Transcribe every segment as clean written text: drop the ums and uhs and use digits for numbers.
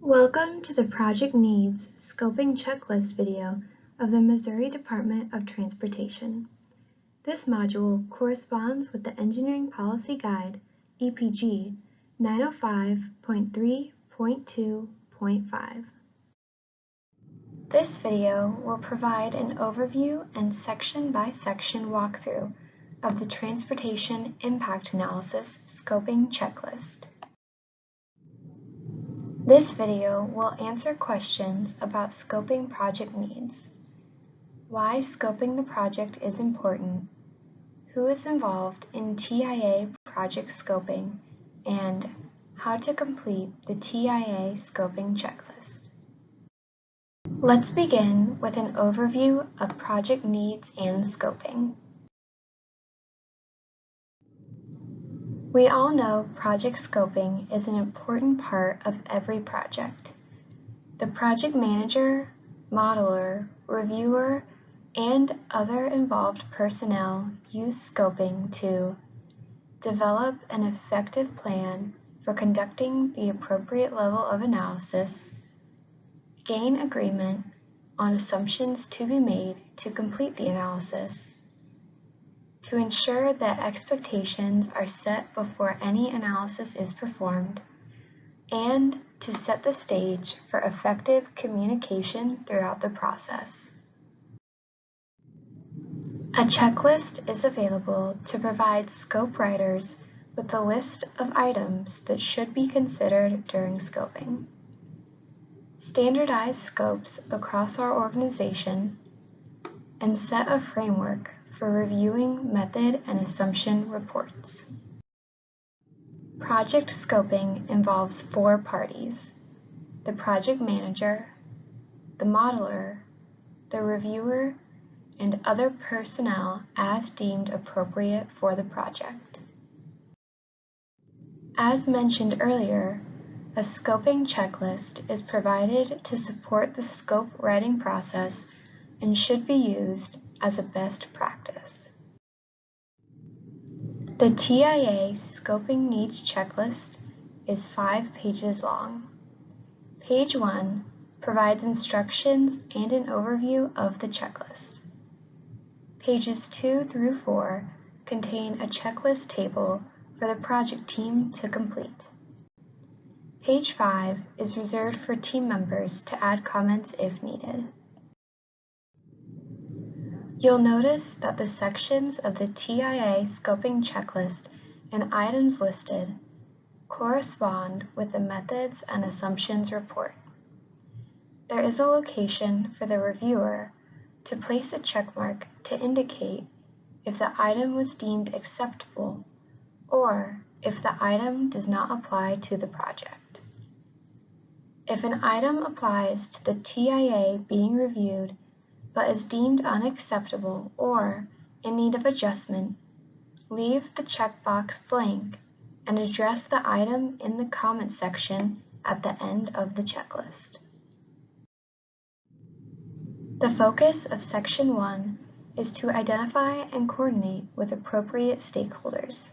Welcome to the Project Needs Scoping Checklist video of the Missouri Department of Transportation. This module corresponds with the Engineering Policy Guide, EPG 905.3.2.5. This video will provide an overview and section-by-section walkthrough of the Transportation Impact Analysis Scoping Checklist. This video will answer questions about scoping project needs, why scoping the project is important, who is involved in TIA project scoping, and how to complete the TIA scoping checklist. Let's begin with an overview of project needs and scoping. We all know project scoping is an important part of every project. The project manager, modeler, reviewer, and other involved personnel use scoping to develop an effective plan for conducting the appropriate level of analysis, gain agreement on assumptions to be made to complete the analysis, to ensure that expectations are set before any analysis is performed, and to set the stage for effective communication throughout the process. A checklist is available to provide scope writers with a list of items that should be considered during scoping. Standardized scopes across our organization and set a framework for reviewing method and assumption reports. Project scoping involves 4 parties: the project manager, the modeler, the reviewer, and other personnel as deemed appropriate for the project. As mentioned earlier, a scoping checklist is provided to support the scope writing process and should be used as a best practice. The TIA Scoping Needs Checklist is 5 pages long. Page 1 provides instructions and an overview of the checklist. Pages 2 through 4 contain a checklist table for the project team to complete. Page 5 is reserved for team members to add comments if needed. You'll notice that the sections of the TIA scoping checklist and items listed correspond with the methods and assumptions report. There is a location for the reviewer to place a checkmark to indicate if the item was deemed acceptable or if the item does not apply to the project. If an item applies to the TIA being reviewed but is deemed unacceptable or in need of adjustment, leave the checkbox blank and address the item in the comment section at the end of the checklist. The focus of Section 1 is to identify and coordinate with appropriate stakeholders.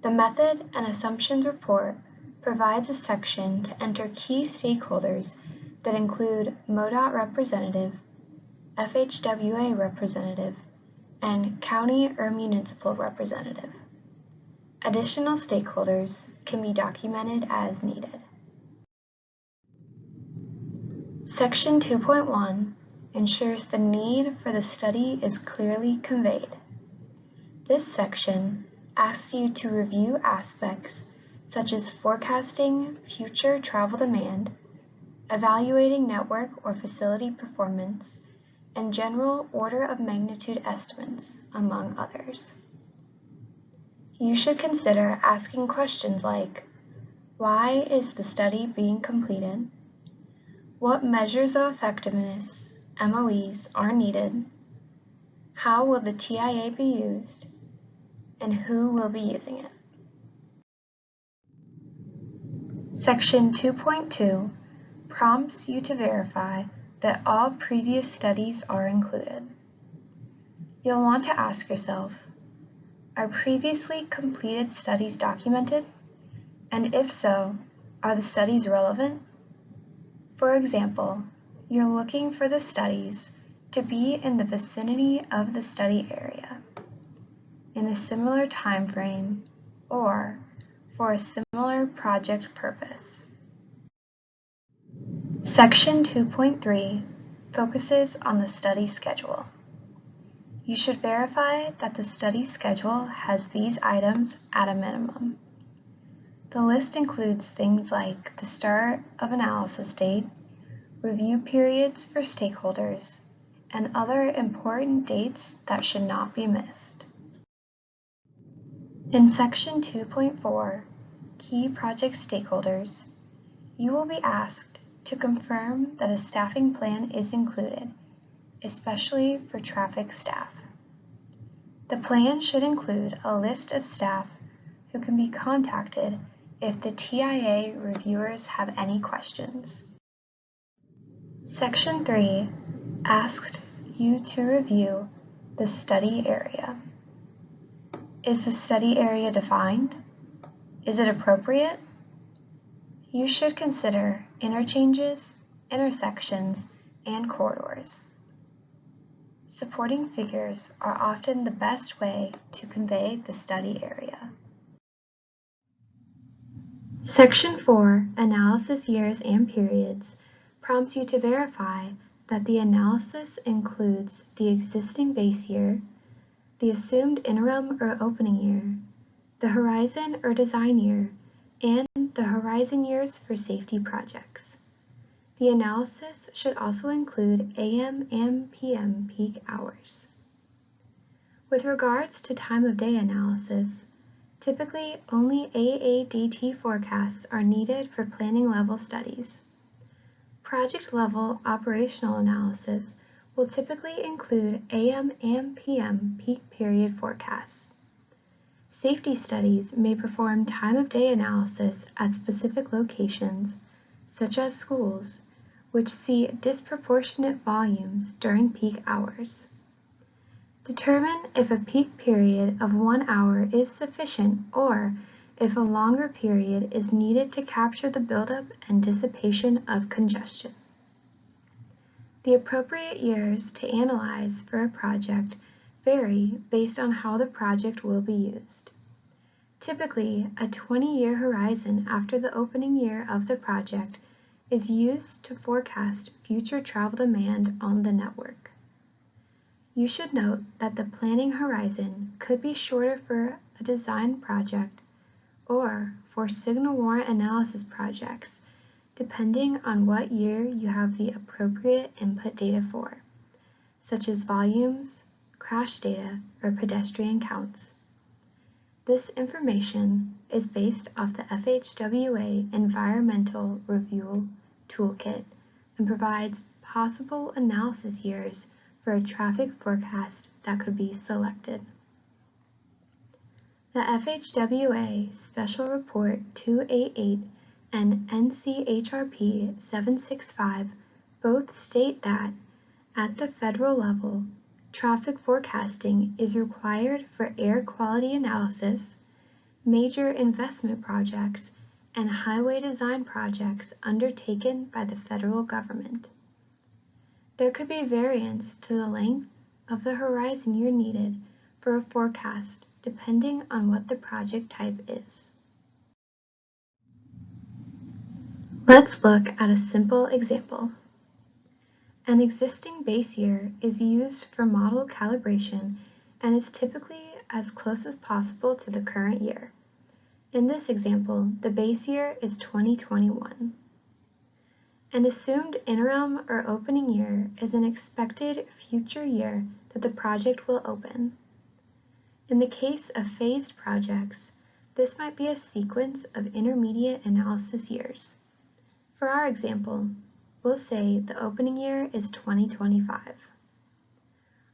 The Method and Assumptions Report provides a section to enter key stakeholders that include MoDOT representative, FHWA representative, and county or municipal representative. Additional stakeholders can be documented as needed. Section 2.1 ensures the need for the study is clearly conveyed. This section asks you to review aspects such as forecasting future travel demand, evaluating network or facility performance, and general order of magnitude estimates, among others. You should consider asking questions like, why is the study being completed? What measures of effectiveness, MOEs, are needed? How will the TIA be used? And who will be using it? Section 2.2 prompts you to verify that all previous studies are included. You'll want to ask yourself, are previously completed studies documented? And if so, are the studies relevant? For example, you're looking for the studies to be in the vicinity of the study area, in a similar time frame, or for a similar project purpose. Section 2.3 focuses on the study schedule. You should verify that the study schedule has these items at a minimum. The list includes things like the start of analysis date, review periods for stakeholders, and other important dates that should not be missed. In Section 2.4, Key Project Stakeholders, you will be asked to confirm that a staffing plan is included, especially for traffic staff. The plan should include a list of staff who can be contacted if the TIA reviewers have any questions. Section 3 asked you to review the study area. Is the study area defined? Is it appropriate? You should consider interchanges, intersections, and corridors. Supporting figures are often the best way to convey the study area. Section 4, Analysis Years and Periods, prompts you to verify that the analysis includes the existing base year, the assumed interim or opening year, the horizon or design year, and the horizon years for safety projects. The analysis should also include AM and PM peak hours. With regards to time of day analysis, typically only AADT forecasts are needed for planning level studies. Project level operational analysis will typically include AM and PM peak period forecasts. Safety studies may perform time of day analysis at specific locations, such as schools, which see disproportionate volumes during peak hours. Determine if a peak period of 1 hour is sufficient or if a longer period is needed to capture the buildup and dissipation of congestion. The appropriate years to analyze for a project vary based on how the project will be used. Typically, a 20-year horizon after the opening year of the project is used to forecast future travel demand on the network. You should note that the planning horizon could be shorter for a design project or for signal warrant analysis projects, depending on what year you have the appropriate input data for, such as volumes, crash data, or pedestrian counts. This information is based off the FHWA Environmental Review Toolkit and provides possible analysis years for a traffic forecast that could be selected. The FHWA Special Report 288 and NCHRP 765 both state that, at the federal level, traffic forecasting is required for air quality analysis, major investment projects, and highway design projects undertaken by the federal government. There could be variance to the length of the horizon year needed for a forecast depending on what the project type is. Let's look at a simple example. An existing base year is used for model calibration and is typically as close as possible to the current year. In this example, the base year is 2021. An assumed interim or opening year is an expected future year that the project will open. In the case of phased projects, this might be a sequence of intermediate analysis years. For our example, we'll say the opening year is 2025.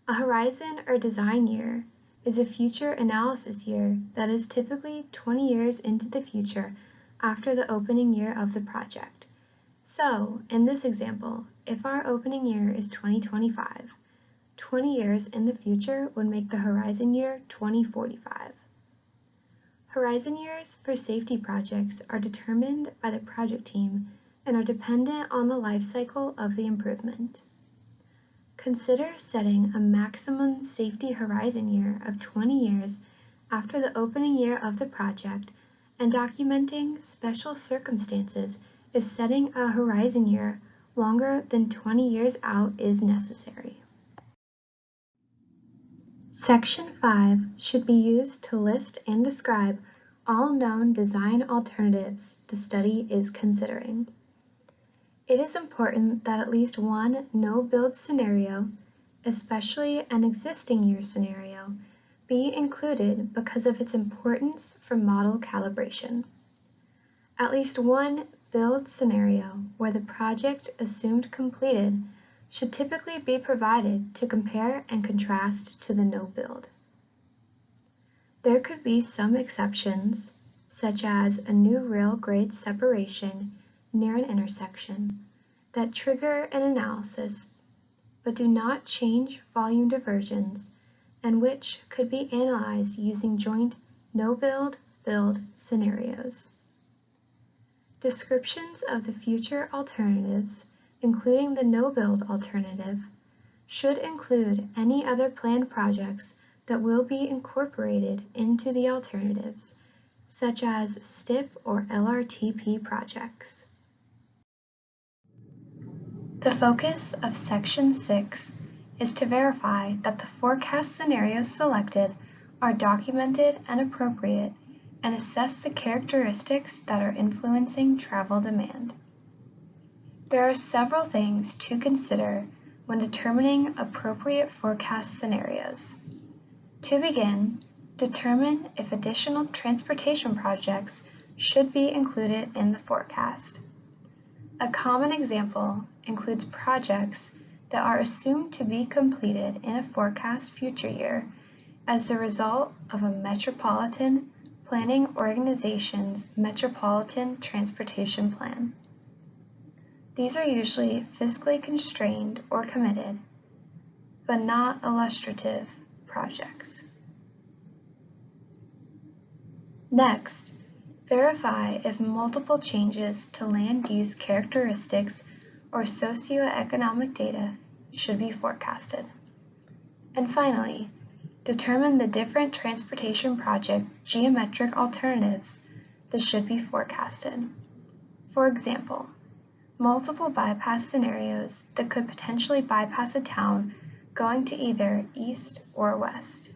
A horizon or design year is a future analysis year that is typically 20 years into the future after the opening year of the project. So, in this example, if our opening year is 2025, 20 years in the future would make the horizon year 2045. Horizon years for safety projects are determined by the project team and are dependent on the life cycle of the improvement. Consider setting a maximum safety horizon year of 20 years after the opening year of the project and documenting special circumstances if setting a horizon year longer than 20 years out is necessary. Section 5 should be used to list and describe all known design alternatives the study is considering. It is important that at least one no-build scenario, especially an existing year scenario, be included because of its importance for model calibration. At least one build scenario where the project assumed completed should typically be provided to compare and contrast to the no-build. There could be some exceptions, such as a new rail grade separation near an intersection, that trigger an analysis but do not change volume diversions and which could be analyzed using joint no-build, build scenarios. Descriptions of the future alternatives, including the no-build alternative, should include any other planned projects that will be incorporated into the alternatives, such as STIP or LRTP projects. The focus of Section 6 is to verify that the forecast scenarios selected are documented and appropriate and assess the characteristics that are influencing travel demand. There are several things to consider when determining appropriate forecast scenarios. To begin, determine if additional transportation projects should be included in the forecast. A common example includes projects that are assumed to be completed in a forecast future year as the result of a metropolitan planning organization's metropolitan transportation plan. These are usually fiscally constrained or committed, but not illustrative projects. Next, verify if multiple changes to land use characteristics or socioeconomic data should be forecasted. And finally, determine the different transportation project geometric alternatives that should be forecasted. For example, multiple bypass scenarios that could potentially bypass a town going to either east or west.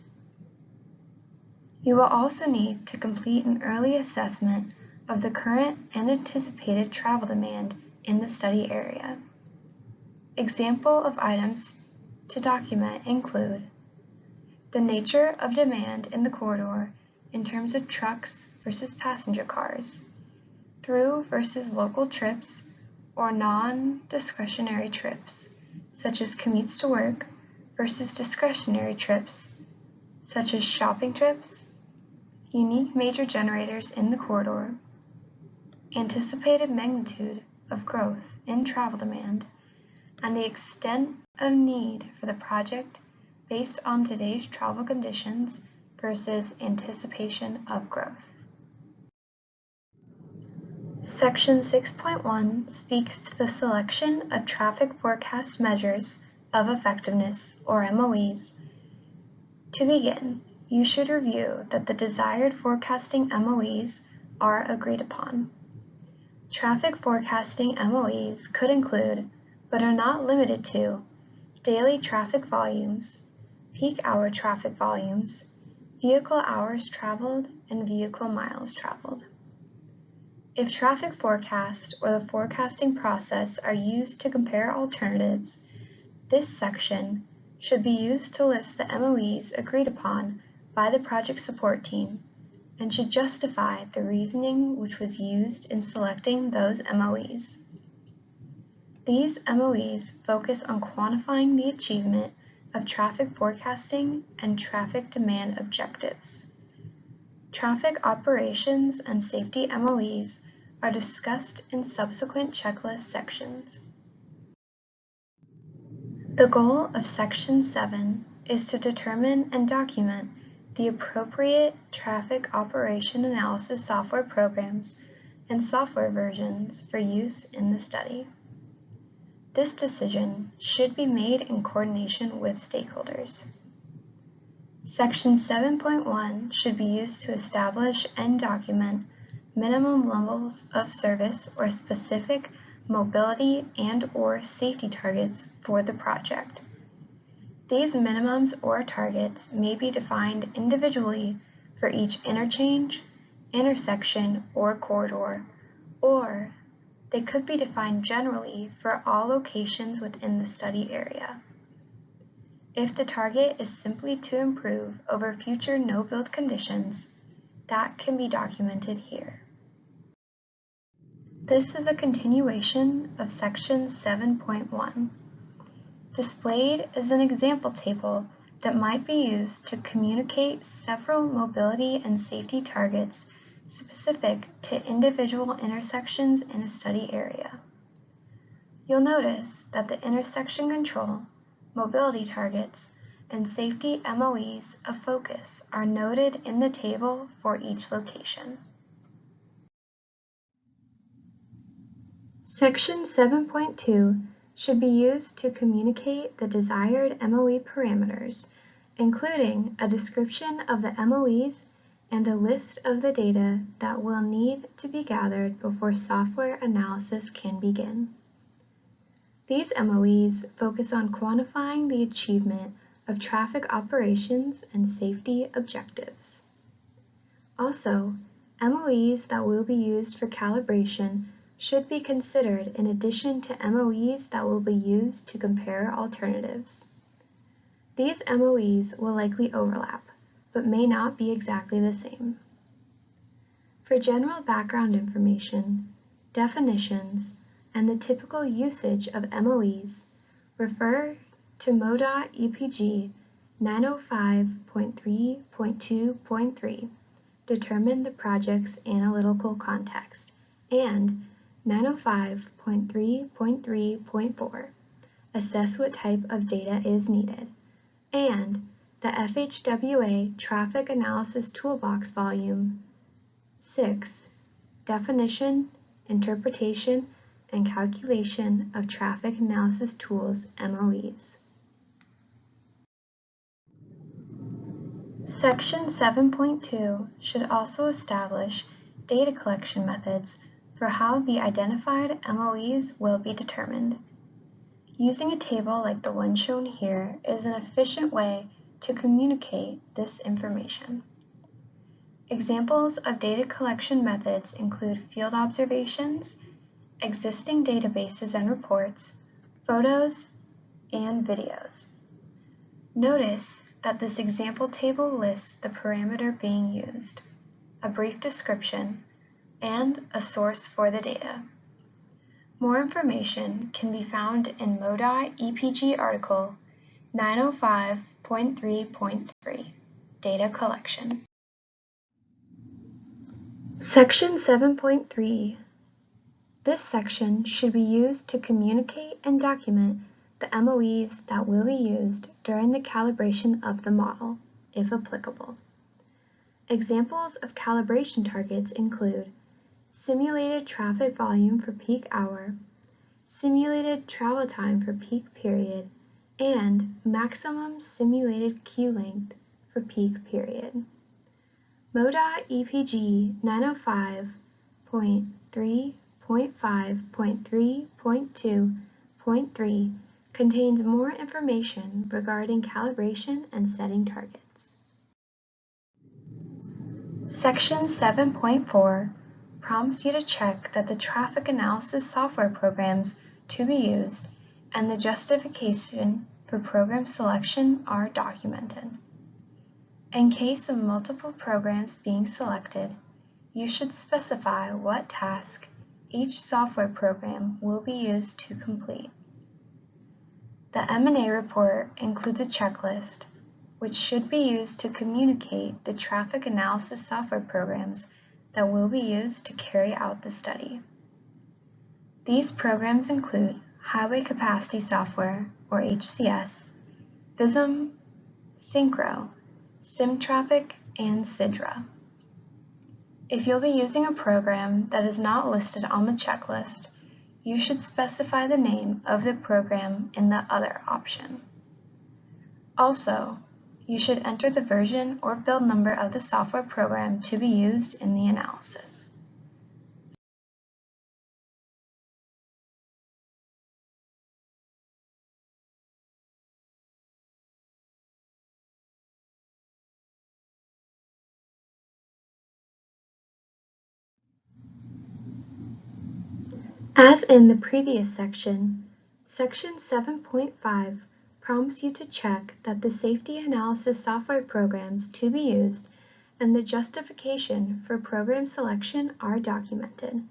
You will also need to complete an early assessment of the current and anticipated travel demand in the study area. Example of items to document include the nature of demand in the corridor in terms of trucks versus passenger cars, through versus local trips, or non-discretionary trips, such as commutes to work, versus discretionary trips, such as shopping trips, unique major generators in the corridor, anticipated magnitude of growth in travel demand, and the extent of need for the project based on today's travel conditions versus anticipation of growth. Section 6.1 speaks to the selection of traffic forecast measures of effectiveness, or MOEs. To begin, you should review that the desired forecasting MOEs are agreed upon. Traffic forecasting MOEs could include, but are not limited to, daily traffic volumes, peak hour traffic volumes, vehicle hours traveled, and vehicle miles traveled. If traffic forecast or the forecasting process are used to compare alternatives, this section should be used to list the MOEs agreed upon by the project support team and should justify the reasoning which was used in selecting those MOEs. These MOEs focus on quantifying the achievement of traffic forecasting and traffic demand objectives. Traffic operations and safety MOEs are discussed in subsequent checklist sections. The goal of Section 7 is to determine and document the appropriate traffic operation analysis software programs and software versions for use in the study. This decision should be made in coordination with stakeholders. Section 7.1 should be used to establish and document minimum levels of service or specific mobility and/or safety targets for the project. These minimums or targets may be defined individually for each interchange, intersection, or corridor, or they could be defined generally for all locations within the study area. If the target is simply to improve over future no-build conditions, that can be documented here. This is a continuation of Section 7.1. Displayed is an example table that might be used to communicate several mobility and safety targets specific to individual intersections in a study area. You'll notice that the intersection control, mobility targets, and safety MOEs of focus are noted in the table for each location. Section 7.2 should be used to communicate the desired MOE parameters, including a description of the MOEs and a list of the data that will need to be gathered before software analysis can begin. These MOEs focus on quantifying the achievement of traffic operations and safety objectives. Also, MOEs that will be used for calibration should be considered in addition to MOEs that will be used to compare alternatives. These MOEs will likely overlap, but may not be exactly the same. For general background information, definitions, and the typical usage of MOEs, refer to MoDOT EPG 905.3.2.3, Determine the project's analytical context, and 905.3.3.4, Assess what type of data is needed, and the FHWA Traffic Analysis Toolbox Volume 6, Definition, Interpretation, and Calculation of Traffic Analysis Tools MOEs. Section 7.2 should also establish data collection methods for how the identified MOEs will be determined. Using a table like the one shown here is an efficient way to communicate this information. Examples of data collection methods include field observations, existing databases and reports, photos, and videos. Notice that this example table lists the parameter being used, a brief description, and a source for the data. More information can be found in MoDOT EPG article 905.3.3, Data Collection. Section 7.3. This section should be used to communicate and document the MOEs that will be used during the calibration of the model, if applicable. Examples of calibration targets include simulated traffic volume for peak hour, simulated travel time for peak period, and maximum simulated queue length for peak period. MoDOT EPG 905.3.5.3.2.3 contains more information regarding calibration and setting targets. Section 7.4 prompts you to check that the traffic analysis software programs to be used and the justification for program selection are documented. In case of multiple programs being selected, you should specify what task each software program will be used to complete. The M&A report includes a checklist, which should be used to communicate the traffic analysis software programs that will be used to carry out the study. These programs include Highway Capacity Software, or HCS, VISM, Synchro, SimTraffic, and Sidra. If you'll be using a program that is not listed on the checklist, you should specify the name of the program in the Other option. Also, you should enter the version or build number of the software program to be used in the analysis. As in the previous section, Section 7.5 prompts you to check that the safety analysis software programs to be used and the justification for program selection are documented.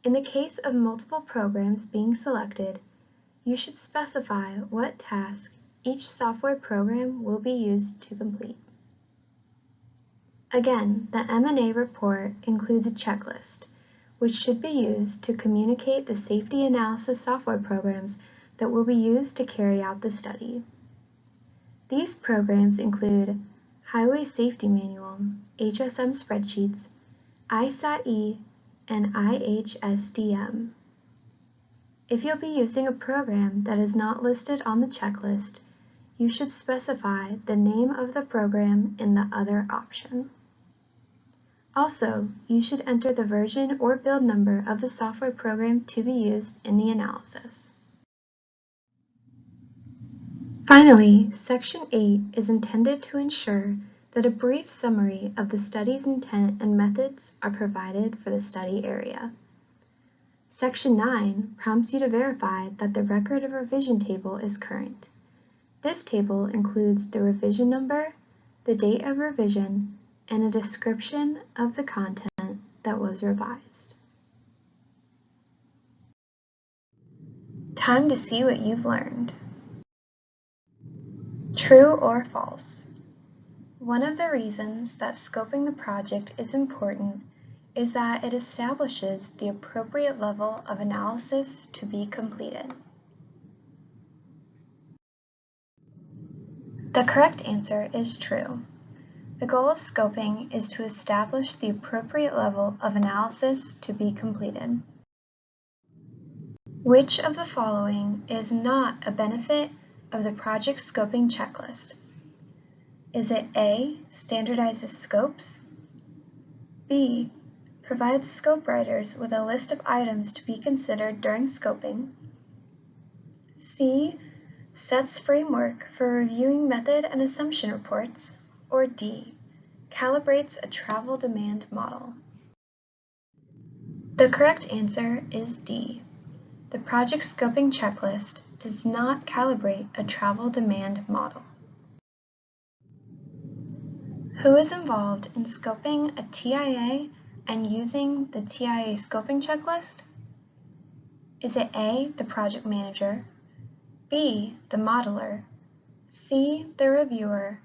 In the case of multiple programs being selected, you should specify what task each software program will be used to complete. Again, the M&A report includes a checklist, which should be used to communicate the safety analysis software programs that will be used to carry out the study. These programs include Highway Safety Manual, HSM spreadsheets, ISAT-E, and IHSDM. If you'll be using a program that is not listed on the checklist, you should specify the name of the program in the Other option. Also, you should enter the version or build number of the software program to be used in the analysis. Finally, Section 8 is intended to ensure that a brief summary of the study's intent and methods are provided for the study area. Section 9 prompts you to verify that the record of revision table is current. This table includes the revision number, the date of revision, and a description of the content that was revised. Time to see what you've learned. True or false? One of the reasons that scoping the project is important is that it establishes the appropriate level of analysis to be completed. The correct answer is true. The goal of scoping is to establish the appropriate level of analysis to be completed. Which of the following is not a benefit of the project scoping checklist? Is it A, standardizes scopes, B, provides scope writers with a list of items to be considered during scoping, C, sets framework for reviewing method and assumption reports, or D, calibrates a travel demand model? The correct answer is D. The project scoping checklist does not calibrate a travel demand model. Who is involved in scoping a TIA and using the TIA scoping checklist? Is it A, the project manager, B, the modeler, C, the reviewer,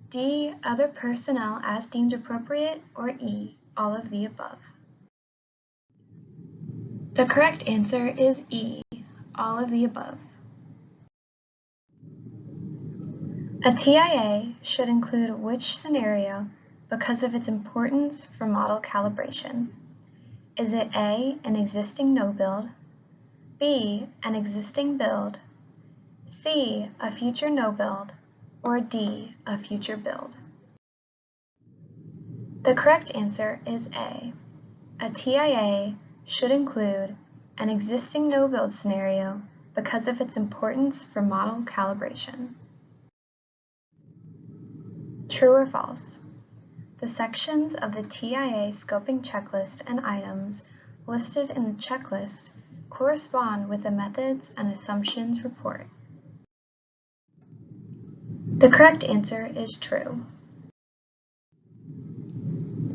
D, other personnel as deemed appropriate, or E, all of the above? The correct answer is E, all of the above. A TIA should include which scenario because of its importance for model calibration? Is it A, an existing no build, B, an existing build, C, a future no build, or D, a future build? The correct answer is A. A TIA should include an existing no build scenario because of its importance for model calibration. True or false? The sections of the TIA scoping checklist and items listed in the checklist correspond with the methods and assumptions report. The correct answer is true.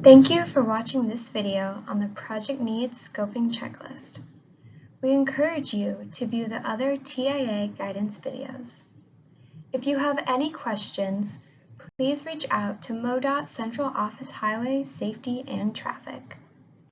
Thank you for watching this video on the Project Needs Scoping Checklist. We encourage you to view the other TIA guidance videos. If you have any questions, please reach out to MoDOT Central Office Highway Safety and Traffic.